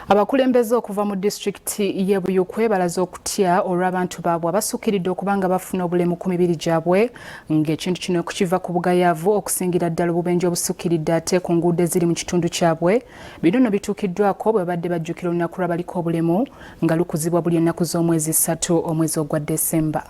Abakulembeze okuva mu district y'e Buyukwe balaze okutya olw'abantu baabwe abasukkiridde okubanga bafuna obulemu ku mibiri gyabwe ng'ekintu kino kukiva ku bugayaavu okusingira ddala obubenje obusukkiridde ate ku nguudo eziri mu kitundu kyabwe. Bino nno bituukiddwako bwe babadde bajjukira olunaku lw'abaliko obulemu nga lukuzibwa buli ennaku z'omwezi 3 omwezi ogwa Desemba.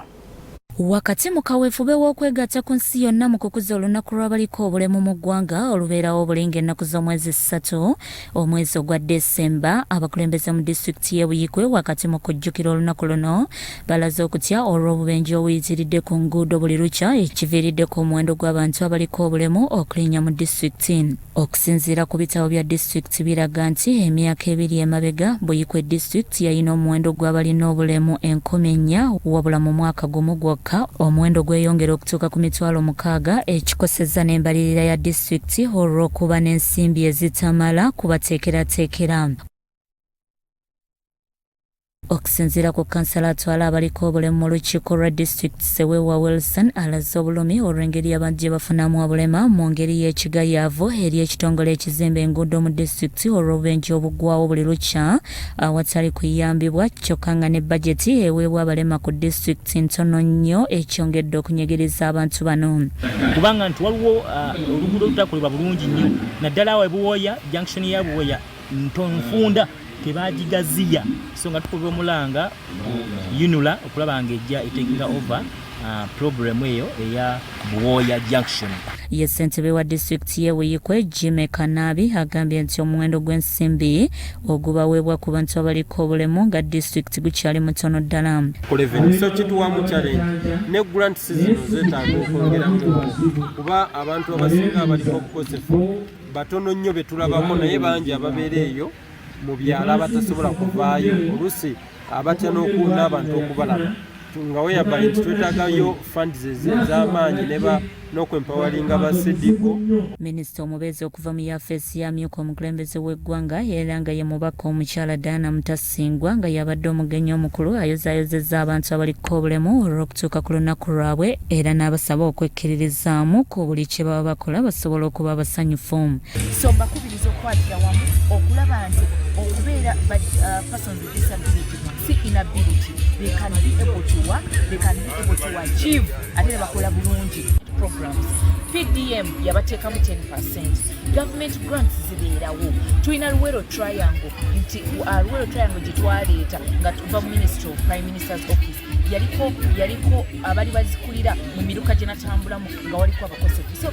Wakati mu kaweefube w'okwegatta ku nsi yonna mu kukuza olunaku lw'abaliko obulemu mu ggwanga olubeerawo obulinga ennaku z'omwezi 3 omwezi ogwa Desemba, abakulembeze mu disitulikiti y'e Buyikwe wakati mu kujjukira olunaku luno balaze okutya olw'obubenje obuyitiridde ku nguudo buli lukya ekiviiriddeko omuwendo gw'abantu abaliko obulemu okulinnya mu disitulikiti. Okusinziira ku bitabo bya disitulikiti biraga nti emyaka ebiri emabega Buyikwe disitulikiti yalina omuwendo gw'abalina obulemu 4,000 wabula mu mwaka gumu gwokka omuwendo gweyongera okutuuka ku 60,000 ekikosezza n'embalirira ya disitulikiti olw'okuba n'ensimbi ezitamala kubateekerateekera. Okusinziira ku kansala atwala abaliko obulemu mu lukiiko lwa disitulikiti Sewewa Wilson alaze obulumi olw'engeri abantu gye bafunamu obulema mu ngeri y'ekigayaavu eri ekitongole ekizimba enguudo mu disitulikiti olw'obubenje obuggwawo buli lukya awatali kuyambibwa kyokka nga ne bajeti eweebwa abalema ku disitulikiti ntono nnyo ekyongedde okunyigiriza abantu bano. Kubanga nti waliwo oluguudo olutakolebwa bulungi nnyo naddala awo Buwoya junction ya Buwoya ntonfunda tebagigaziya so nga tukuva omulanga yunula okulaba nga ejja etakinga over program eyo eya Buwoya junction. Ye ssentebe wa disitulikiti y'e Buyikwe Jimmy Kanabi agambye nti omuwendo gw'ensimbi ogubaweebwa ku bantu abaliko obulemu nga disitulikiti gukyali mutono ddala. So kituwamu challenge ne grants zino zeetaaga okwongeramu kuba abantu abasinga abaliko obukosefu batono nnyo betulabako naye bangi ababeera eyo mu byalo abatasobola kuvaayo oluusi abatya n'okuuna abantu okubalaba nga weyaba nti twetaagayo funds ez'amaanyi n'okwempawalinga ba CDO. Minisita omubeezi okuva mu yafeesi y'amyuka omukulembeze w'eggwanga era nga ye mubaka omukyala Diana Mutasingwa nga yabadde omugenyi omukulu ayozaayozezza abantu abaliko obulemu olw'okutuuka ku lunaku lwabwe era n'abasaba okwekkiririzaamu ku buli kye baba bakola basobola okuba basanyufu. So mbakubiriza okukwatira wamu okulaba nti okubeera persons with disability si inability, they can be able to work, they can be able to achieve ate bakola bulungi programs. PDM yabateekamu 10%. Government grants zibeerawo. Tulina Luwero Triangle nti Luwero Triangle gye twaleeta nga tuva mu Ministry of Prime Minister's Office yaliko abali bazikulira mu miruka gye natambulamu nga waliko abakosefu. So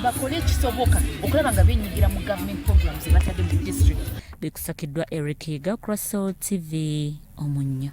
bakole ekisoboka okulaba nga benyigira mu government programs batadde mu district. Bikusakiddwa Eric Higa, Crossroads TV, Omunnyo.